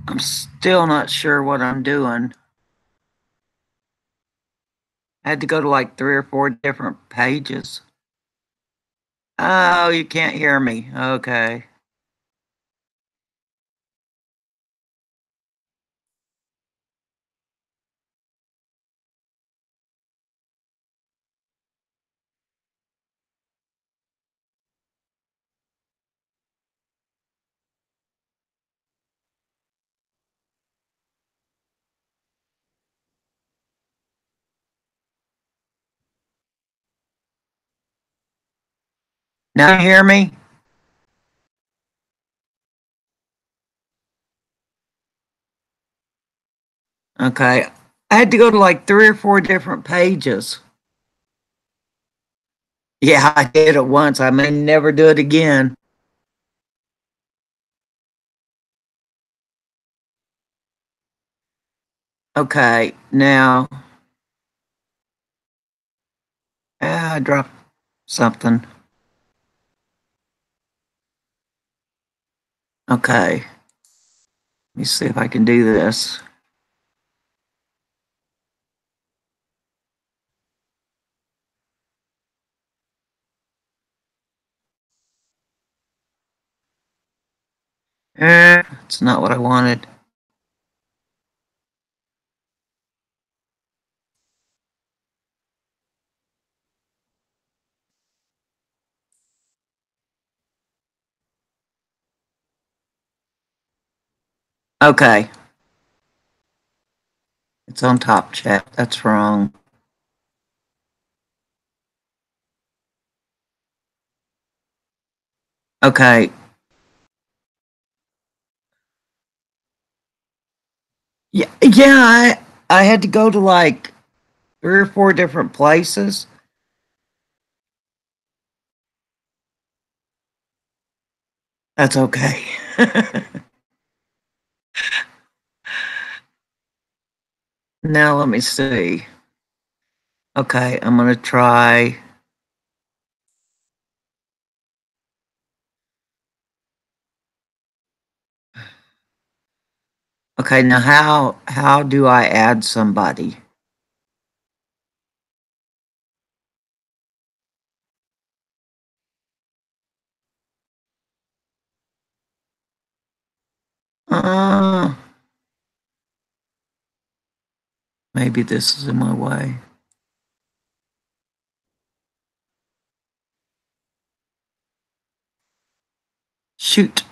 I'm still not sure what I'm doing. I had to go to like 3 or 4 different pages. Oh, you can't hear me. Okay. Now you hear me? Okay. I had to go to like 3 or 4 different pages. Yeah, I did it once. I may never do it again. Okay, now I dropped something. Okay, let me see if I can do this. It's not what I wanted. Okay, it's on top chat. That's wrong. Okay. I had to go to like 3 or 4 different places. That's okay. Now let me see. Okay, I'm gonna try. Okay, now how do I add somebody? Uh, Maybe this is in my way. Shoot.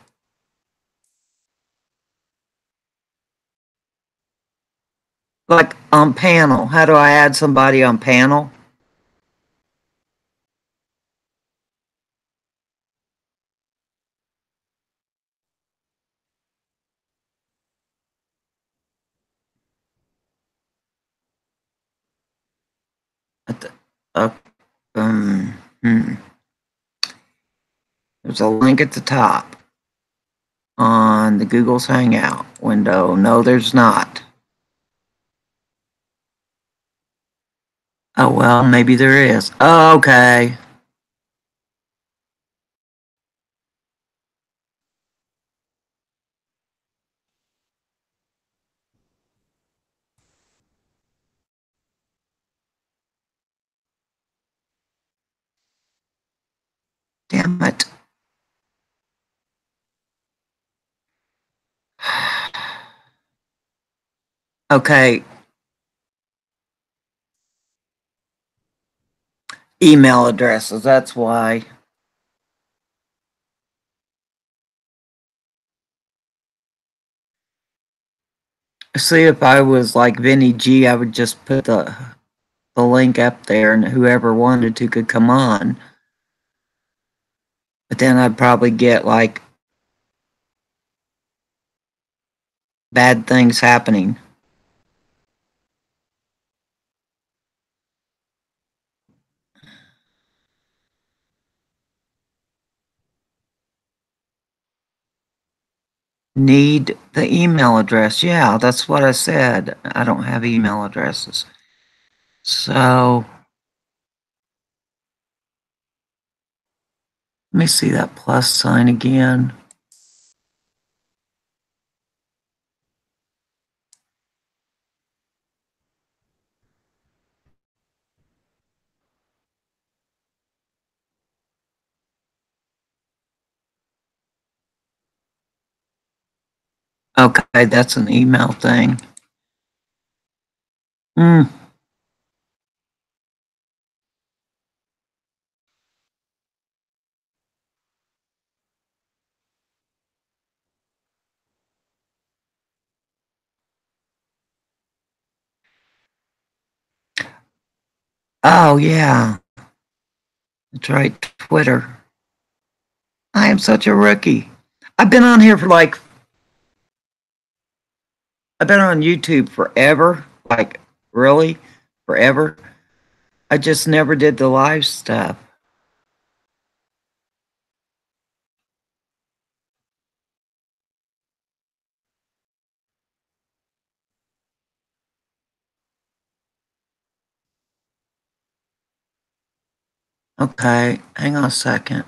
Like on panel. How do I add somebody on panel? At the, uh, um, hmm. There's a link at the top on the Google's Hangout window. No, there's not. Oh, well, maybe there is. Oh, okay. Damn it. Okay. Email addresses. That's why. See, if I was like Vinny G, I would just put the link up there and whoever wanted to could come on. But then I'd probably get like bad things happening. Need the email address. Yeah, that's what I said. I don't have email addresses. So let me see that plus sign again. Okay, that's an email thing. Hmm. Oh, yeah. That's right. Twitter. I am such a rookie. I've been on here for like, I've been on YouTube forever. Like, really? Forever? I just never did the live stuff. Okay, hang on a second.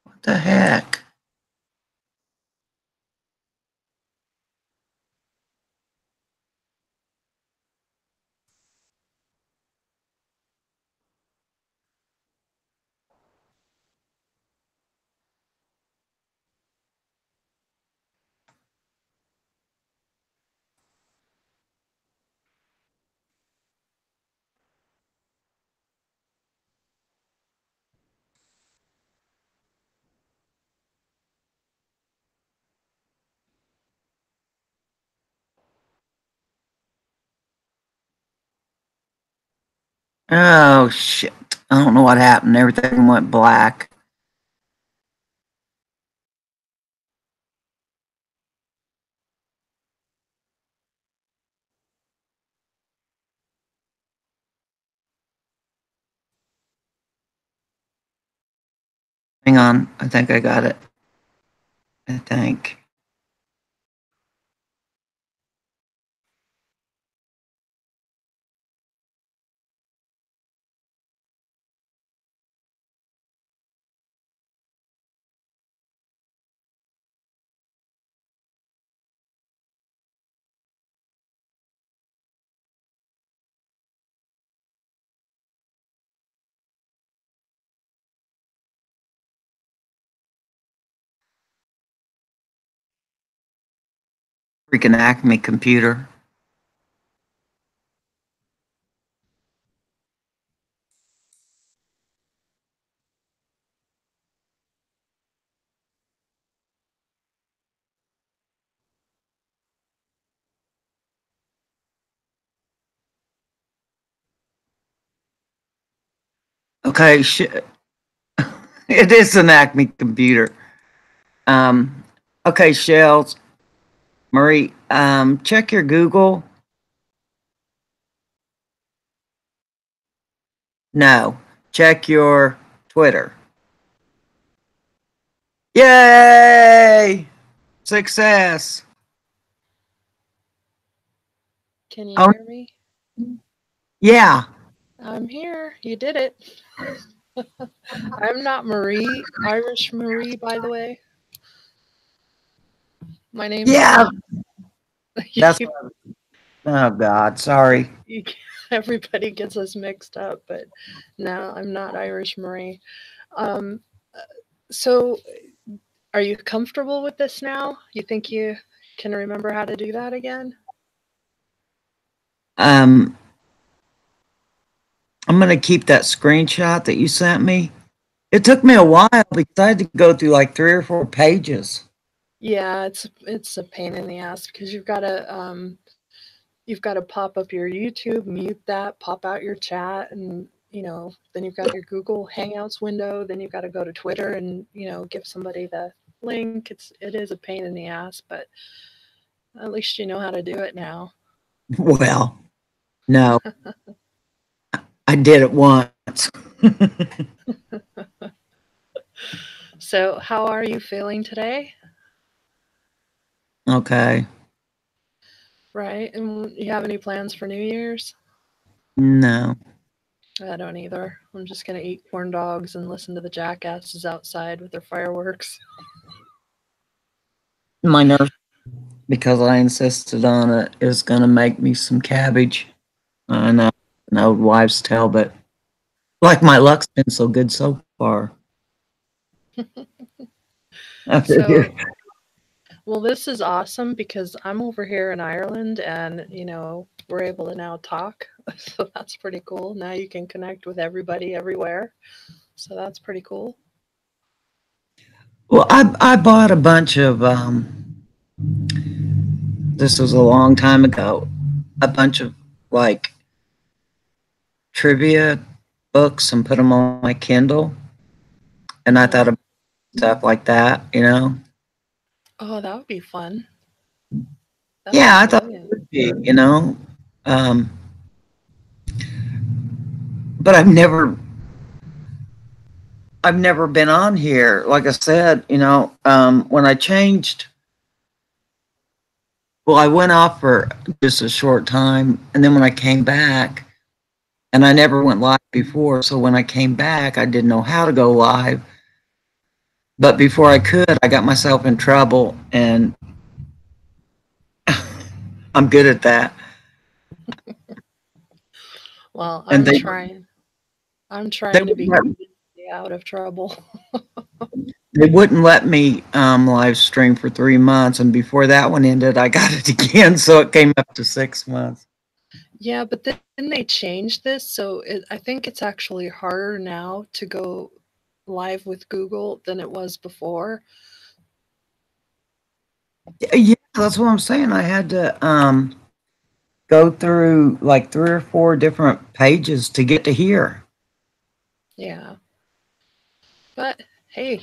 What the heck? Oh, shit. I don't know what happened. Everything went black. Hang on. I think I got it. I think. Freaking Acme computer. Okay, shit. It is an Acme computer. Um, okay, Shells. Marie, check your Google. No, check your Twitter. Yay! Success. Can you Oh, hear me? yeah. I'm here. You did it. I'm not Marie, Irish Marie, by the way. My name's Yeah. you That's, keep oh, God. Sorry. everybody gets us mixed up, but no, I'm not Irish Marie. Um, so are you comfortable with this now? You think you can remember how to do that again? Um, I'm going to keep that screenshot that you sent me. It took me a while because I had to go through like 3 or 4 pages. Yeah, it's a pain in the ass because you've got to pop up your YouTube, mute that, pop out your chat, and then you've got your Google Hangouts window. Then you've got to go to Twitter and give somebody the link. It is a pain in the ass, but at least you know how to do it now. Well, no, I did it once. So, how are you feeling today? Okay. Right? And you have any plans for New Year's? No. I don't either. I'm just gonna eat corn dogs and listen to the jackasses outside with their fireworks. My nerves. because I insisted on it, is going to make me some cabbage. I know, an old wives' tale, but like my luck's been so good so far. I So, figure, well, this is awesome because I'm over here in Ireland and, we're able to now talk. So that's pretty cool. Now you can connect with everybody everywhere. So that's pretty cool. well, I bought a bunch of this was a long time ago, a bunch of like trivia books and put them on my Kindle, and I thought Mm. of stuff like that, you know. Oh, that would be fun. That'd be Yeah, I thought it brilliant. would be, you know. Um, but I've never been on here. Like I said, you know, when I changed, well, I went off for just a short time, and then when I came back, and I never went live before, so when I came back, I didn't know how to go live. But before I could, I got myself in trouble, and I'm good at that. Well, And I'm trying. I'm they trying to wouldn't be let, out of trouble. they wouldn't let me live stream for 3 months, and before that one ended, I got it again, so it came up to 6 months. Yeah, but then they changed this, so I think it's actually harder now to go live with Google than it was before. Yeah, that's what I'm saying. I had to go through like 3 or 4 different pages to get to here. Yeah. But hey,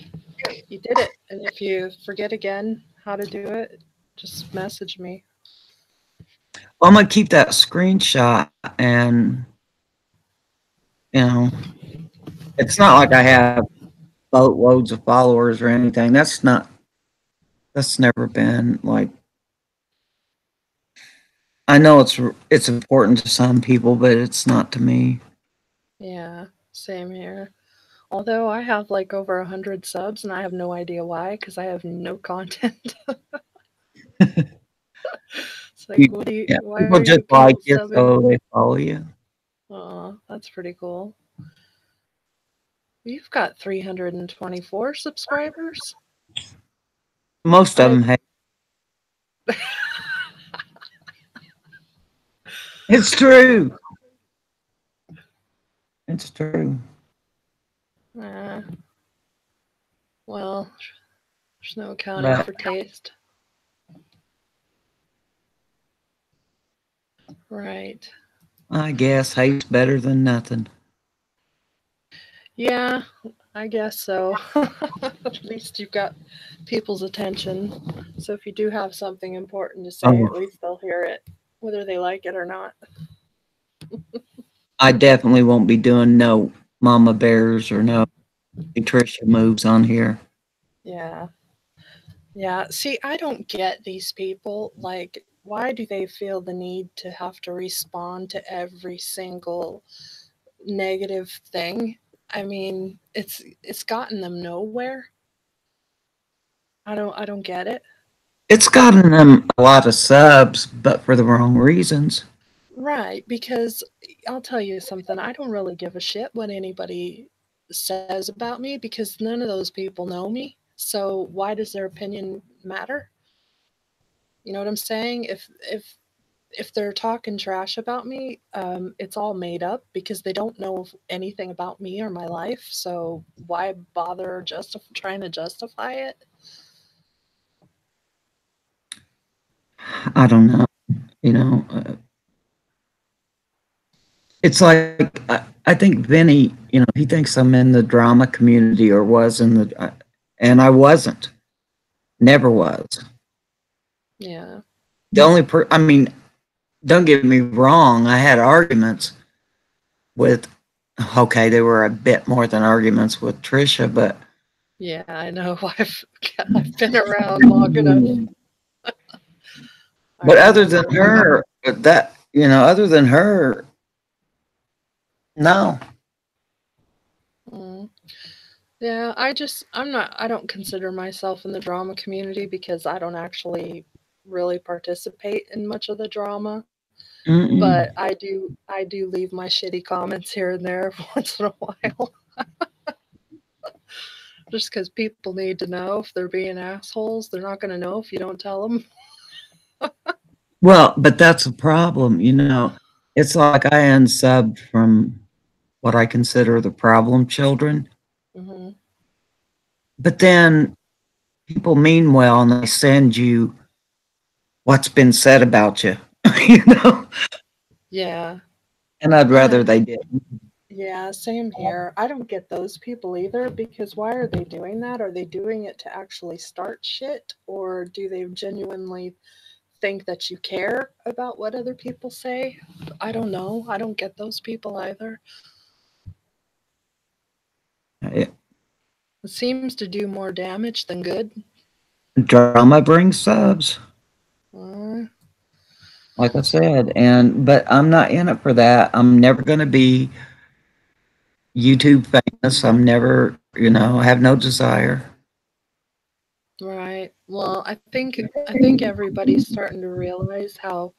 you did it. And if you forget again how to do it, just message me. Well, I'm gonna keep that screenshot, and you know, it's not like I have boatloads of followers or anything. That's never been like. I know it's important to some people, but it's not to me. Yeah, same here. Although I have like over 100 subs and I have no idea why because I have no content. It's like, You, yeah, why people are just you like people you, subbing? so they follow you. Oh, that's pretty cool. You've got 324 subscribers? Most of I them have. It's true. It's true. uh, well, there's no accounting But for taste. Right. I guess hate's better than nothing. Yeah, I guess so. At least you've got people's attention. So if you do have something important to say, at Oh, least they'll hear it, whether they like it or not. I definitely won't be doing no mama bears or no Patricia moves on here. Yeah. Yeah. See, I don't get these people. Like, why do they feel the need to have to respond to every single negative thing? I mean, it's gotten them nowhere. I don't get it. It's gotten them a lot of subs, but for the wrong reasons. Right, because I'll tell you something, I don't really give a shit what anybody says about me because none of those people know me. So why does their opinion matter? You know what I'm saying? If they're talking trash about me, it's all made up because they don't know anything about me or my life. So why bother trying to justify it? I don't know. You know, it's like I think Vinny. You know, he thinks I'm in the drama community or was in the, and I wasn't. Never was. Yeah. The only I mean, don't get me wrong. I had arguments with. Okay, they were a bit more than arguments with Trisha, but Yeah, I know. I've been around long enough. I but other remember. than her, that you know, other than her, no. Mm. Yeah, I don't consider myself in the drama community because I don't actually really participate in much of the drama, Mm-mm. but I do leave my shitty comments here and there once in a while, just because people need to know if they're being assholes. They're not going to know if you don't tell them. Well, but that's a problem, you know. It's like I unsubbed from what I consider the problem children, Hmm. but then people mean well and they send you what's been said about you, you know. Yeah. And I'd rather Uh, they didn't. yeah, same here. I don't get those people either because why are they doing that? Are they doing it to actually start shit or do they genuinely think that you care about what other people say? I don't know. I don't get those people either. It seems to do more damage than good. Drama brings subs, Uh, like I said, and but I'm not in it for that. I'm never going to be YouTube famous. I'm never, you know, I have no desire. right. Well, I think everybody's starting to realize how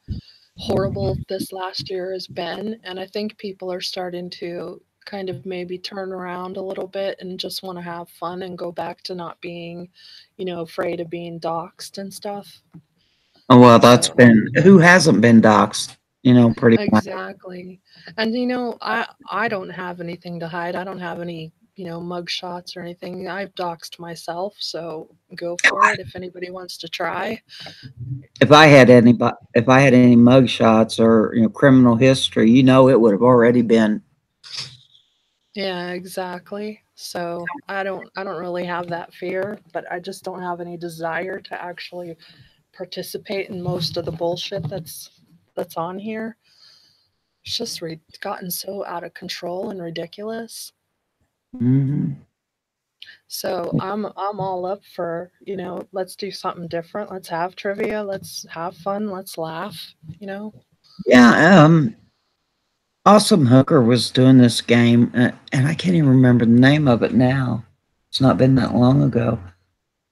horrible this last year has been, and I think people are starting to kind of maybe turn around a little bit and just want to have fun and go back to not being, afraid of being doxxed and stuff. Oh, well, that's So, been who hasn't been doxxed, you know, pretty much. exactly. And I don't have anything to hide. I don't have any, mug shots or anything. I've doxed myself, so go for it if anybody wants to try. If I had any mug shots or you know criminal history, you know, it would have already been. Yeah, exactly. So I don't really have that fear, but I just don't have any desire to actually participate in most of the bullshit that's on here. It's just gotten so out of control and ridiculous. Mhm. So I'm all up for, let's do something different. Let's have trivia, let's have fun, let's laugh. Yeah, Awesome Hooker was doing this game, and I can't even remember the name of it now. It's not been that long ago,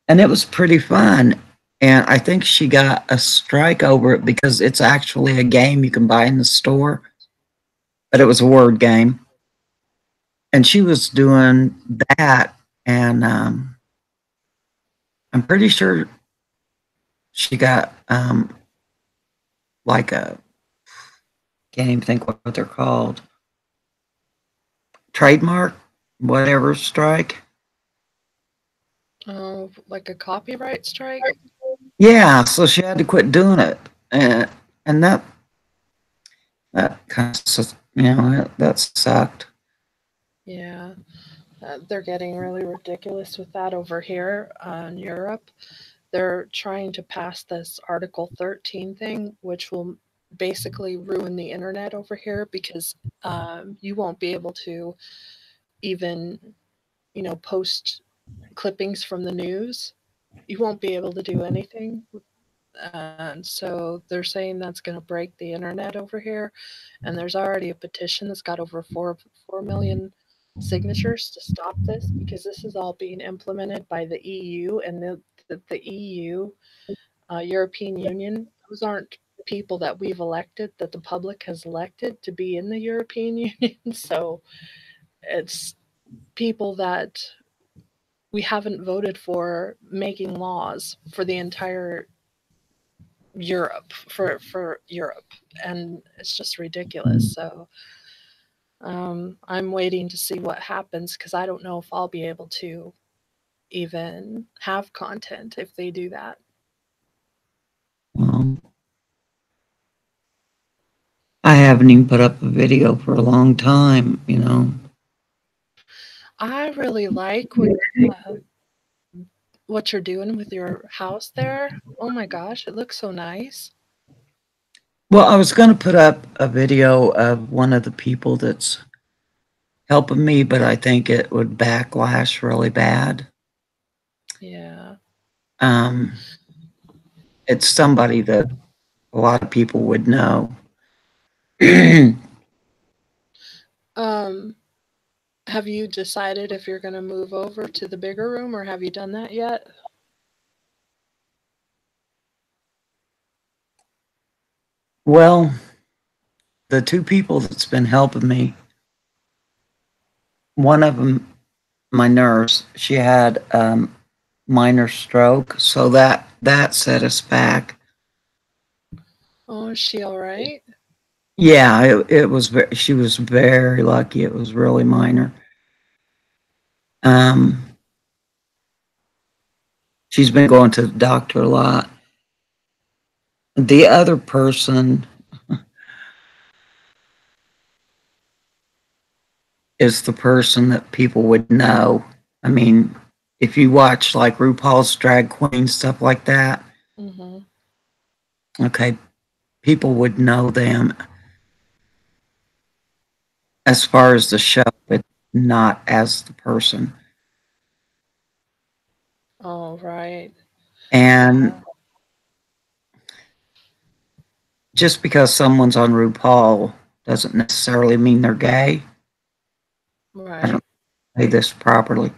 and it was pretty fun. And I think she got a strike over it because it's actually a game you can buy in the store, but it was a word game. And she was doing that, and I'm pretty sure she got like a can't even think what they're called trademark, whatever strike. Like a copyright strike. Yeah, so she had to quit doing it, and that kind of you know that sucked. Yeah. They're getting really ridiculous with that over here in Europe. They're trying to pass this Article 13 thing, which will basically ruin the internet over here because you won't be able to even, post clippings from the news. You won't be able to do anything. And so they're saying that's going to break the internet over here. And there's already a petition that's got over 4 million signatures to stop this because this is all being implemented by the EU and the EU, European Union. Those aren't people that we've elected, that the public has elected to be in the European Union. So it's people that we haven't voted for making laws for the entire for Europe, and it's just ridiculous. So I'm waiting to see what happens because I don't know if I'll be able to even have content if they do that. Well, I haven't even put up a video for a long time, you know. I really like uh, what you're doing with your house there. Oh my gosh, it looks so nice. Well, I was going to put up a video of one of the people that's helping me, but I think it would backlash really bad. Yeah. Um, it's somebody that a lot of people would know. Um, have you decided if you're going to move over to the bigger room or have you done that yet? Well, the two people that's been helping me, one of them, my nurse, she had minor stroke, so that set us back. Oh, is she all right? Yeah, it was. She was very lucky. It was really minor. Um, she's been going to the doctor a lot. The other person is the person that people would know. I mean, if you watch like RuPaul's Drag Queen stuff like that, Mm-hmm. okay, people would know them as far as the show, but not as the person. Oh, right. And Yeah. just because someone's on RuPaul doesn't necessarily mean they're gay. I don't Right. say this properly.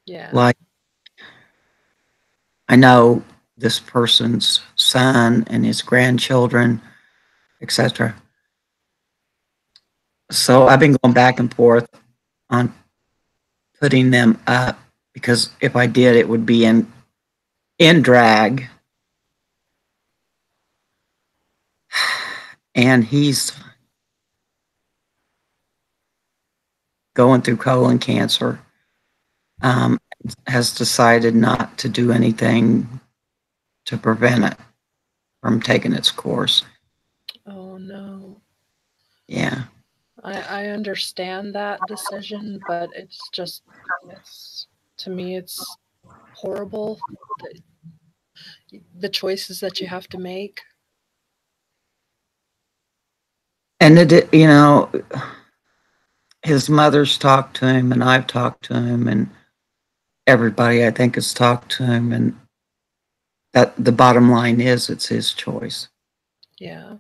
Yeah. Like, I know this person's son and his grandchildren, etc. So I've been going back and forth on putting them up because if I did, it would be in drag, and he's going through colon cancer. Um, has decided not to do anything to prevent it from taking its course. Oh no. Yeah. I understand that decision, but it's to me it's horrible the, the choices that you have to make. And his mother's talked to him, and I've talked to him, and everybody I think has talked to him, and that the bottom line is it's his choice. Yeah.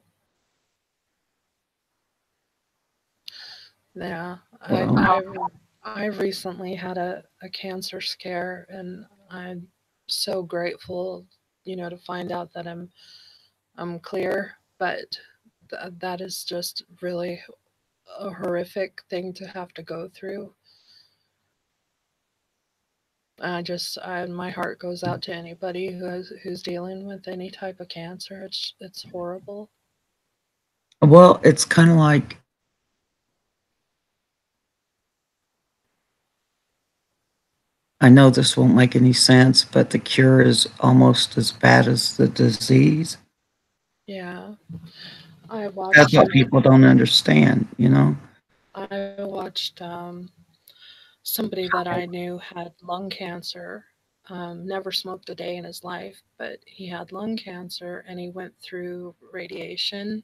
Yeah. So, I recently had a cancer scare and I'm so grateful, to find out that I'm clear, but that is just really a horrific thing to have to go through. My heart goes out to anybody who's dealing with any type of cancer. It's horrible. well, it's kind of like I know this won't make any sense, but the cure is almost as bad as the disease. Yeah, I That's watched what people don't understand. I watched somebody that I knew had lung cancer. Never smoked a day in his life, but he had lung cancer and he went through radiation.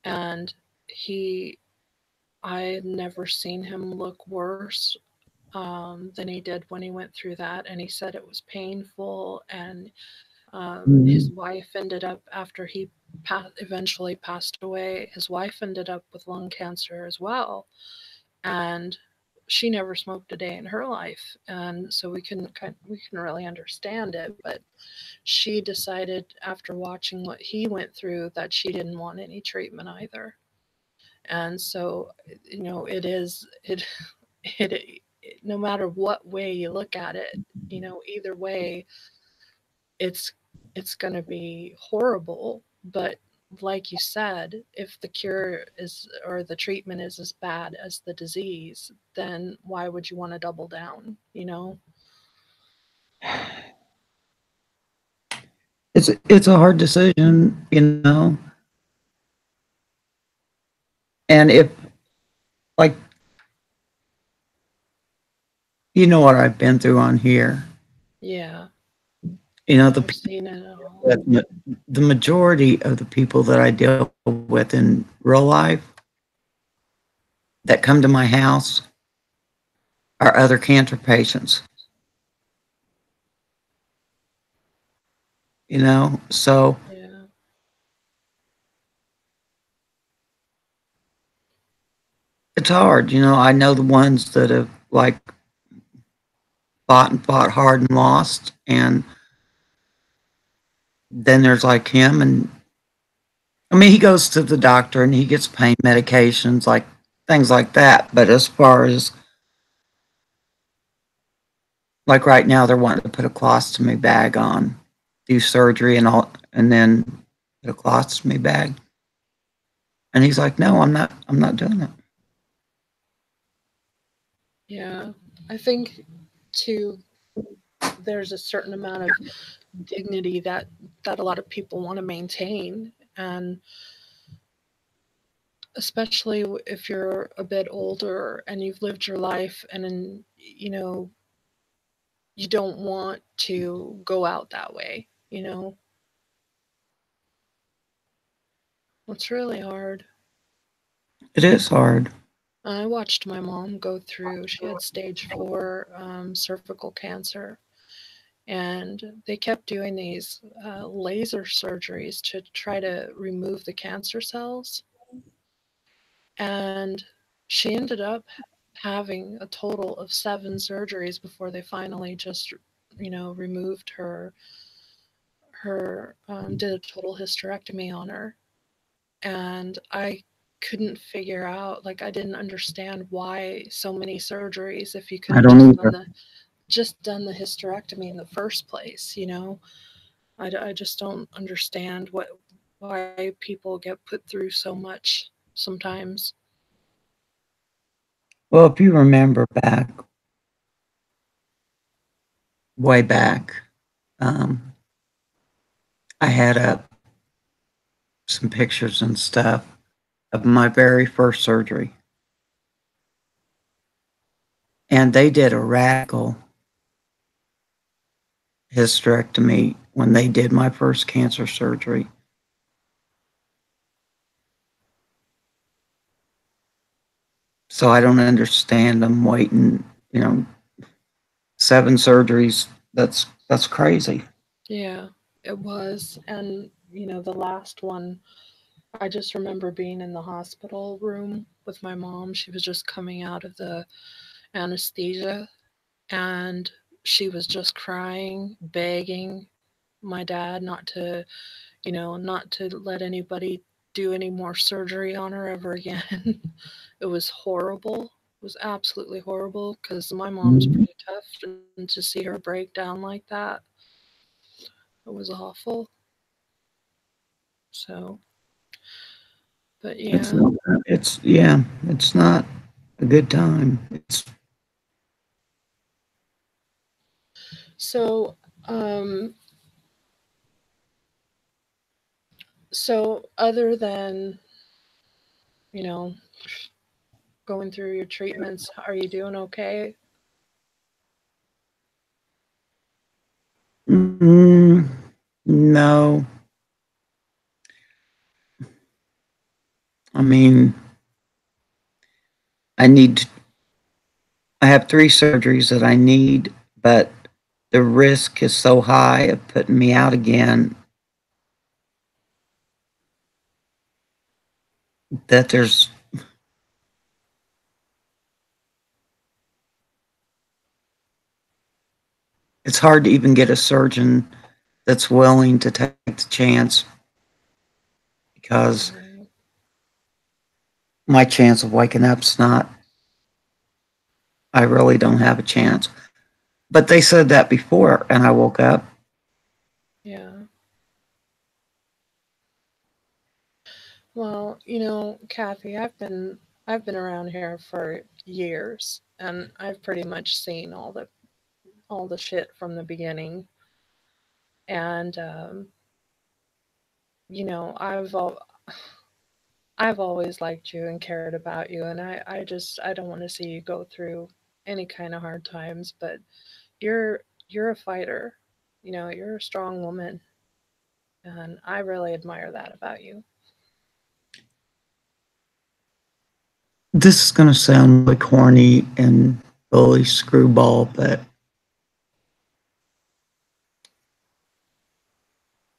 And he, I had never seen him look worse than he did when he went through that. And he said it was painful. And his Mhm. wife ended up, after he eventually passed away, his wife ended up with lung cancer as well. And she never smoked a day in her life, and so we can really understand it. But she decided after watching what he went through that she didn't want any treatment either. And so, it is it no matter what way you look at it, either way, it's it's going to be horrible. But like you said, if the cure is or the treatment is as bad as the disease, then why would you want to double down? It's a hard decision. And if like you know what I've been through on here, Yeah, the I've seen it all. the majority of the people that I deal with in real life that come to my house are other cancer patients. So Yeah, it's hard. I know the ones that have like fought and fought hard and lost, and then there's like him, and I mean, he goes to the doctor and he gets pain medications, like things like that. But as far as like right now, they're wanting to put a colostomy bag on, do surgery and all, and then put a colostomy bag. And he's like, "No, I'm not. I'm not doing it." Yeah. I think too there's a certain amount of dignity that a lot of people want to maintain, and especially if you're a bit older and you've lived your life, and then you don't want to go out that way. It's really hard. It is hard. I watched my mom go through, she had stage 4 cervical cancer, and they kept doing these laser surgeries to try to remove the cancer cells. And she ended up having a total of 7 surgeries before they finally just, removed did a total hysterectomy on her. And I couldn't figure out, like, I didn't understand why so many surgeries if you could I have don't either. just done the hysterectomy in the first place. I just don't understand why people get put through so much sometimes. Well, if you remember back, way back, um, I had up some pictures and stuff of my very first surgery. And they did a radical hysterectomy when they did my first cancer surgery. So I don't understand them waiting, 7 surgeries. That's crazy. Yeah, it was. And, the last one, I just remember being in the hospital room with my mom. She was just coming out of the anesthesia, and she was just crying, begging my dad not to let anybody do any more surgery on her ever again. It was horrible. It was absolutely horrible because my mom's Mhm. pretty tough, and to see her break down like that, it was awful. So, but It's yeah. not, it's yeah, it's not a good time. So, um, so other than, you know, going through your treatments, are you doing okay? Mm, no, I mean, I need. I have 3 surgeries that I need, but the risk is so high of putting me out again that it's hard to even get a surgeon that's willing to take the chance because Right. my chance of waking up's not. I really don't have a chance. But they said that before, and I woke up. Yeah. Well, Kathy, I've been around here for years, and I've pretty much seen all the shit from the beginning. And you know, I've al- I've always liked you and cared about you, and I don't want to see you go through any kind of hard times, but you're a fighter. You're a strong woman, and I really admire that about you. This is going to sound really corny and bully screwball, but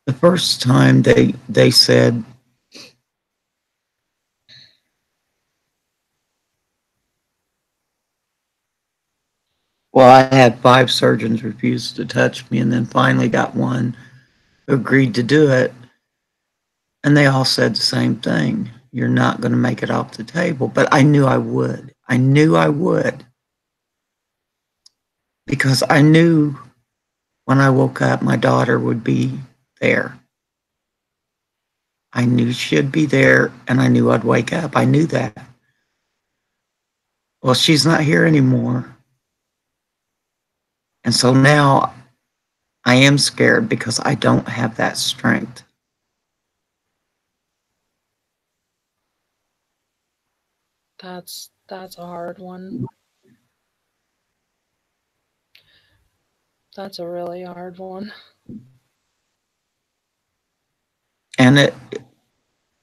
the first time they said, well, I had 5 surgeons refuse to touch me, and then finally got one who agreed to do it, and they all said the same thing. You're not going to make it off the table. But I knew I would. I knew I would. Because I knew when I woke up, my daughter would be there. I knew she'd be there, and I knew I'd wake up. I knew that. Well, she's not here anymore. And so now I am scared because I don't have that strength. That's a hard one. That's a really hard one. And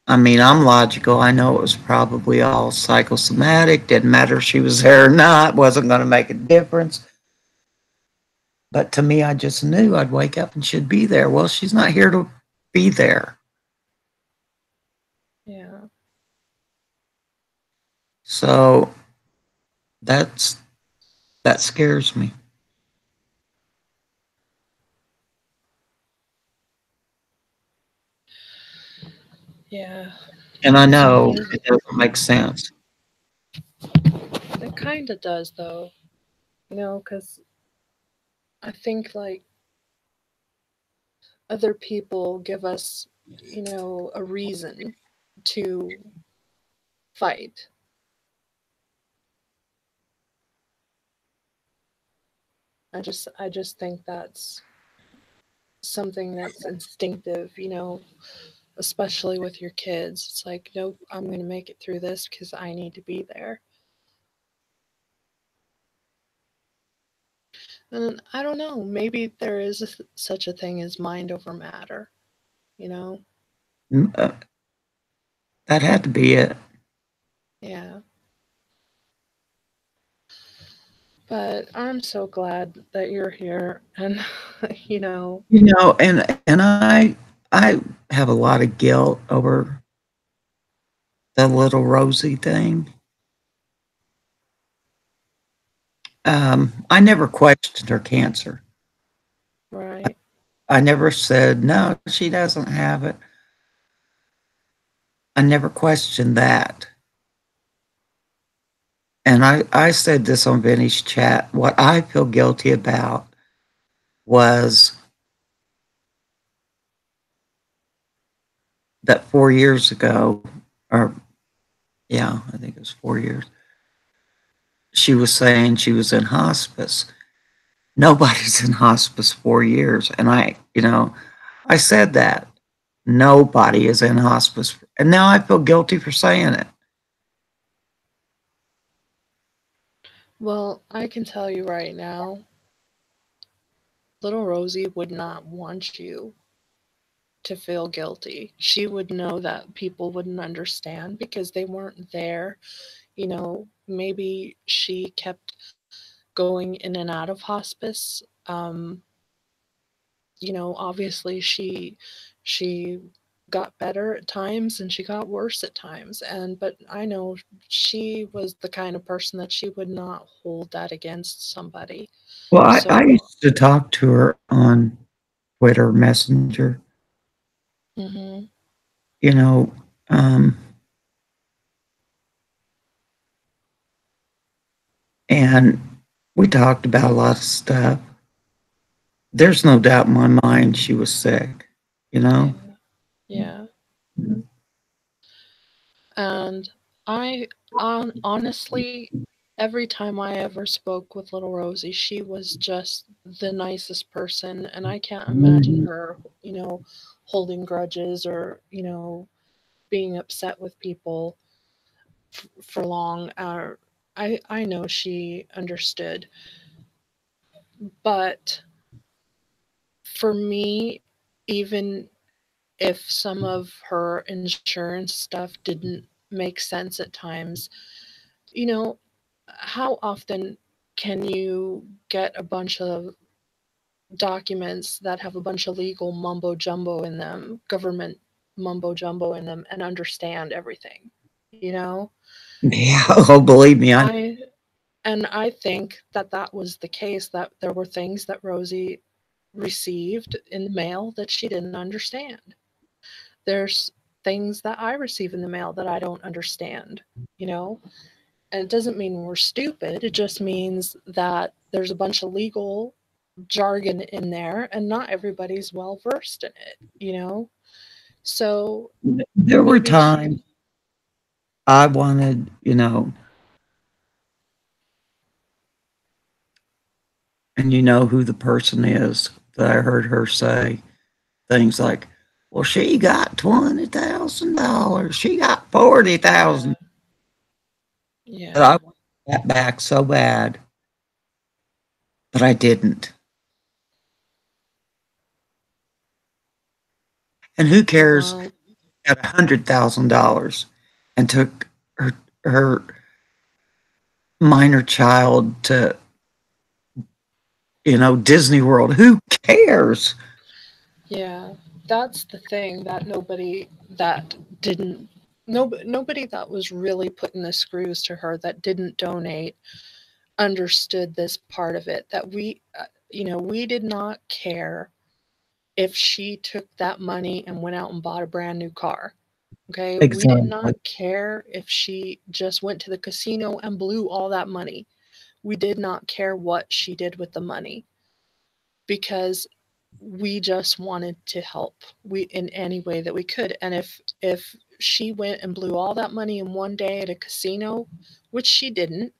I mean, I'm logical. I know it was probably all psychosomatic. Didn't matter if she was there or not. Wasn't going to make a difference. But to me, I just knew I'd wake up and she'd be there. Well, she's not here to be there. Yeah. So that scares me. Yeah. And I know it doesn't make sense. It kind of does, though. You know, because I think, like, other people give us, you know, a reason to fight. I just think that's something that's instinctive, you know, especially with your kids. It's like, nope, I'm going to make it through this because I need to be there. And I don't know, maybe there is such a thing as mind over matter, you know? That had to be it. Yeah. But I'm so glad that you're here and you know, And I have a lot of guilt over the little Rosie thing. I never questioned her cancer. right. I never said, no, she doesn't have it. I never questioned that. And I said this on Vinny's chat. What I feel guilty about was that 4 years ago, or yeah, I think it was 4 years, she was saying she was in hospice. Nobody's in hospice 4 years. And I said that. Nobody is in hospice. And now I feel guilty for saying it. Well, I can tell you right now, little Rosie would not want you to feel guilty. She would know that people wouldn't understand because they weren't there. You know, maybe she kept going in and out of hospice. You know, obviously she got better at times and she got worse at times, and but I know she was the kind of person that she would not hold that against somebody. Well, I So, used to talk to her on Twitter Messenger, mhm. you know, um, and we talked about a lot of stuff. There's no doubt in my mind she was sick, you know? Yeah. Yeah. And I honestly, every time I ever spoke with little Rosie, she was just the nicest person, and I can't imagine her, you know, holding grudges or, you know, being upset with people for long. I know she understood, but for me, even if some of her insurance stuff didn't make sense at times, you know, how often can you get a bunch of documents that have a bunch of legal mumbo jumbo in them, government mumbo jumbo in them, and understand everything? You know, Yeah, oh, believe me, I I and I think that that was the case. That there were things that Rosie received in the mail that she didn't understand. There's things that I receive in the mail that I don't understand, you know? And it doesn't mean we're stupid. It just means that there's a bunch of legal jargon in there and not everybody's well versed in it, you know? So There were maybe she, times I wanted, and you know who the person is that I heard her say things like, "Well, she got $20,000. She got 40,000." yeah, But yeah, I wanted that back so bad, but I didn't. And who cares? well, Got $100,000 and took her minor child to Disney World. Who cares? yeah, that's the thing that didn't, nobody that was really putting the screws to her that didn't donate understood this part of it, that we did not care if she took that money and went out and bought a brand new car. Okay. We did Exactly. not care if she just went to the casino and blew all that money. We did not care what she did with the money because we just wanted to help we in any way that we could. And if she went and blew all that money in one day at a casino, which she didn't,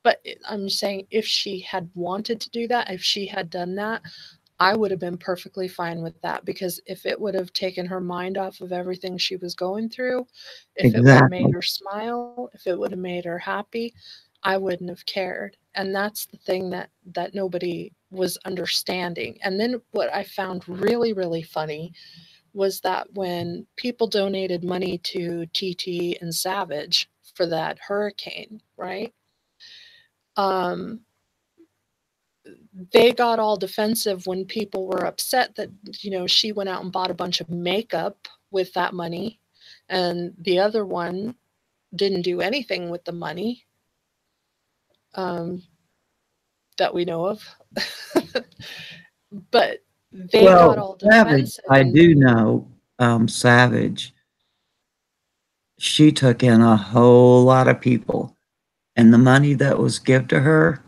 but I'm saying if she had wanted to do that, if she had done that, I would have been perfectly fine with that, because if it would have taken her mind off of everything she was going through, if it would have made Exactly. her smile, if it would have made her happy, I wouldn't have cared. And that's the thing that nobody was understanding. And then what I found really, really funny was that when people donated money to TT and Savage for that hurricane, right? Um, they got all defensive when people were upset that she went out and bought a bunch of makeup with that money, and the other one didn't do anything with the money, um, that we know of. But they got Well, all Savage, defensive I and do know, Savage, she took in a whole lot of people, and the money that was give to her,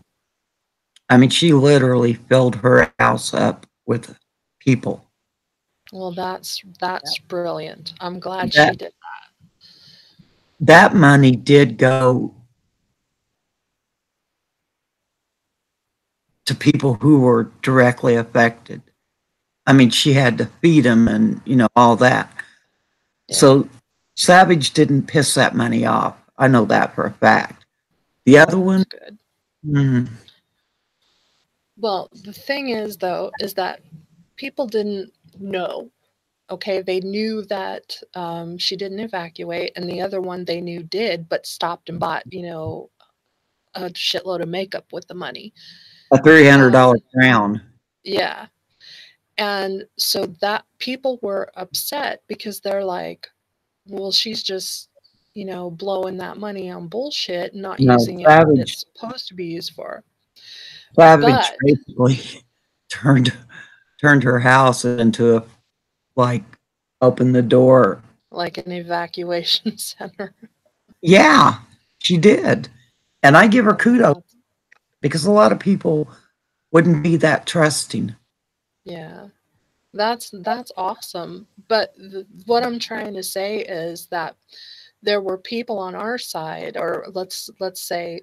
I mean, she literally filled her house up with people. well, that's brilliant. I'm glad she That did. that money did go to people who were directly affected. I mean, she had to feed them and, all that. Yeah, So Savage didn't piss that money off. I know that for a fact. The other well, one, that's good. mm, Well, the thing is, though, is that people didn't know. Okay, they knew that she didn't evacuate, and the other one they knew did, but stopped and bought, a shitload of makeup with the money. a $300 Um, crown. yeah, and so that people were upset because they're like, well, she's just, blowing that money on bullshit and not No, using it what Savage it's supposed to be used for. Savage But basically turned turned her house into a, like, open the door. like an evacuation center. Yeah, she did. And I give her Well, kudos because a lot of people wouldn't be that trusting. yeah. That's awesome. But what I'm trying to say is that there were people on our side, or let's say,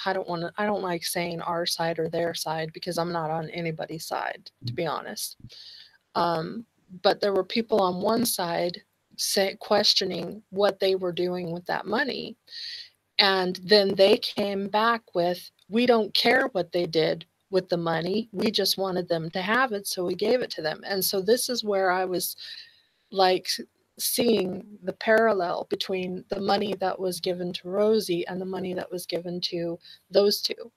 I don't like saying our side or their side because I'm not on anybody's side, to be honest. Um, but there were people on one side questioning what they were doing with that money, and then they came back with, we don't care what they did with the money. We just wanted them to have it, so we gave it to them. And so this is where I was like seeing the parallel between the money that was given to Rosie and the money that was given to those two.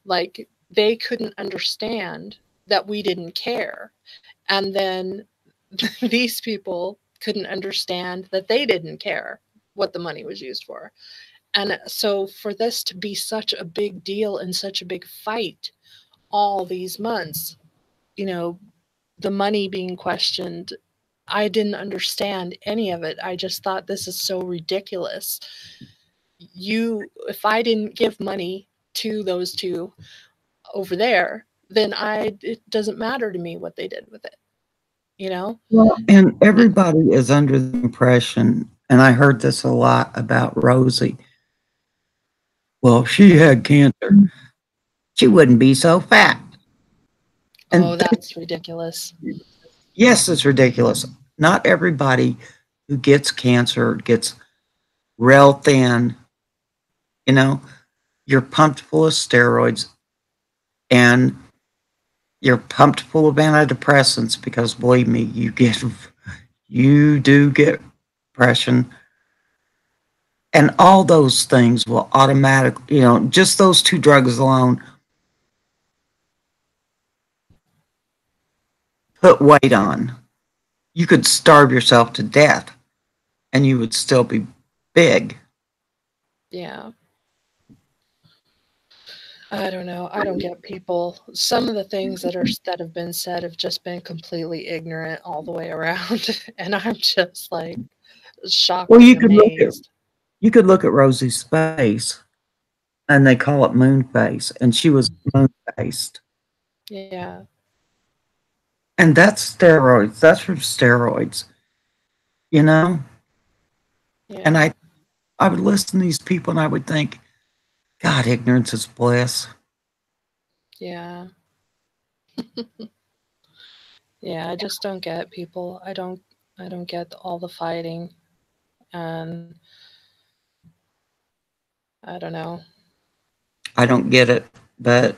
Like they couldn't understand that we didn't care. And then these people couldn't understand that they didn't care what the money was used for. And so for this to be such a big deal and such a big fight all these months, you know, the money being questioned, I didn't understand any of it. I just thought this is so ridiculous. If I didn't give money to those two over there, then it doesn't matter to me what they did with it, you know? Well, and everybody is under the impression, and I heard this a lot about Rosie. Well, she had cancer. She wouldn't be so fat. Oh, that's ridiculous. Yes, it's ridiculous. Not everybody who gets cancer gets real thin. You know, you're pumped full of steroids and you're pumped full of antidepressants because believe me, you do get depression. And all those things will automatically, just those two drugs alone put weight on. You could starve yourself to death and you would still be big. Yeah. I don't know. I don't get people. Some of the things that have been said have just been completely ignorant all the way around, and I'm just like shocked. Well, you could look at Rosie's face, and they call it moon face, and she was moon faced. Yeah. And that's steroids. That's from steroids. Yeah. And I would listen to these people and I would think, God, ignorance is bliss. Yeah. Yeah, I just don't get people. I don't get all the fighting. And I don't know. I don't get it, but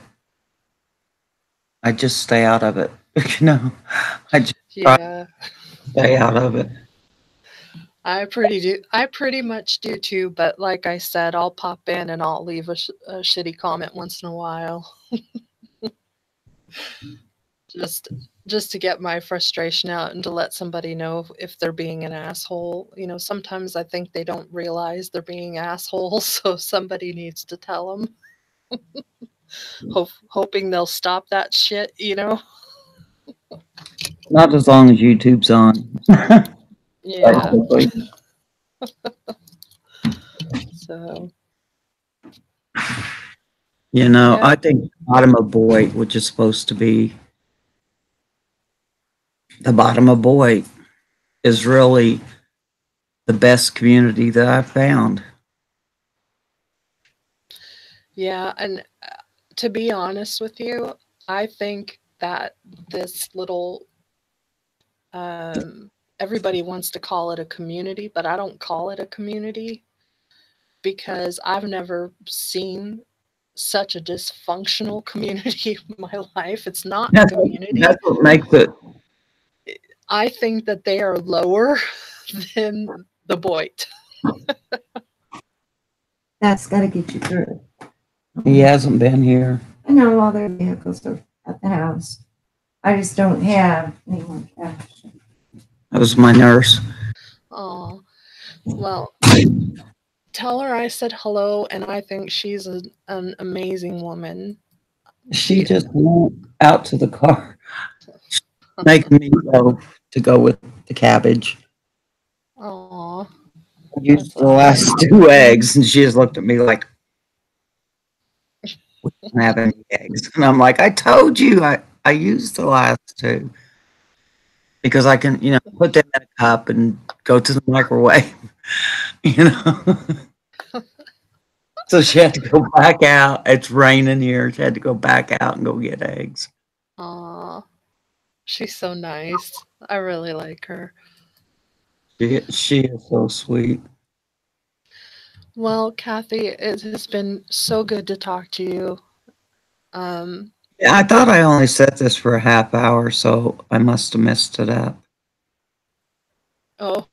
I just stay out of it. I just try to stay out of it. I pretty much do too, but like I said, I'll pop in and I'll leave a shitty comment once in a while. just to get my frustration out and to let somebody know if they're being an asshole. Sometimes I think they don't realize they're being assholes, so somebody needs to tell them. Hoping they'll stop that shit, Not as long as YouTube's on. Yeah. So. I think Bottom of Boy, which is supposed to be the Bottom of Boy, is really the best community that I've found. Yeah, and to be honest with you, I think that this little everybody wants to call it a community, but I don't call it a community because I've never seen such a dysfunctional community in my life. It's not a community. That's what makes it. I think that they are lower than the Boyd. That's got to get you through. He hasn't been here. I know all their vehicles are at the house. I just don't have any more cash. That was my nurse. Oh, well, tell her I said hello, and I think she's an amazing woman. She just went out to the car, making me go with the cabbage. Aw. I used the last 2 eggs, and she just looked at me like, we don't have any eggs. And I'm like, I told you I used the last 2. Because I can, put them in a cup and go to the microwave, So she had to go back out. It's raining here. She had to go back out and go get eggs. Aw. She's so nice. I really like her. She is so sweet. Well, Kathy, it has been so good to talk to you. Yeah, I thought I only set this for a half hour, so I must have messed it up. Oh,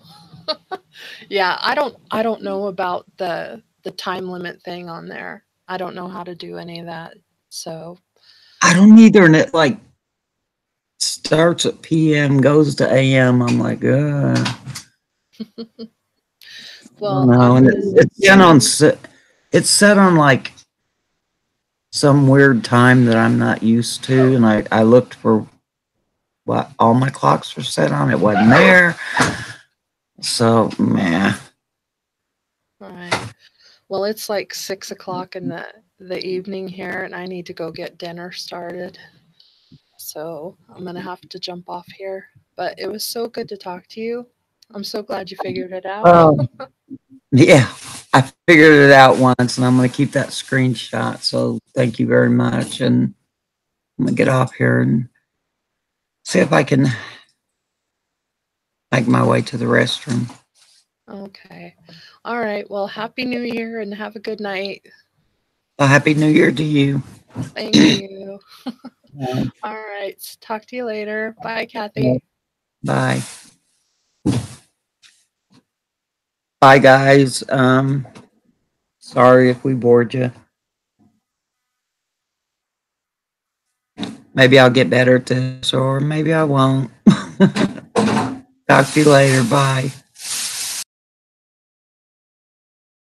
yeah. I don't know about the time limit thing on there. I don't know how to do any of that. So I don't either, and it starts at PM, goes to AM. I'm like, well, no, and it's set on some weird time that I'm not used to, and I looked for what all my clocks were set on. It wasn't there. So, man. All right. Well, it's like 6 o'clock in the evening here, and I need to go get dinner started. So I'm gonna have to jump off here. But it was so good to talk to you. I'm so glad you figured it out. Oh, yeah. I figured it out once, and I'm going to keep that screenshot. So, thank you very much. And I'm going to get off here and see if I can make my way to the restroom. Okay. All right. Well, Happy New Year and have a good night. A happy New Year to you. Thank you. Yeah. All right. Talk to you later. Bye, Kathy. Bye. Bye, guys. Sorry if we bored you. Maybe I'll get better at this, or maybe I won't. Talk to you later. Bye.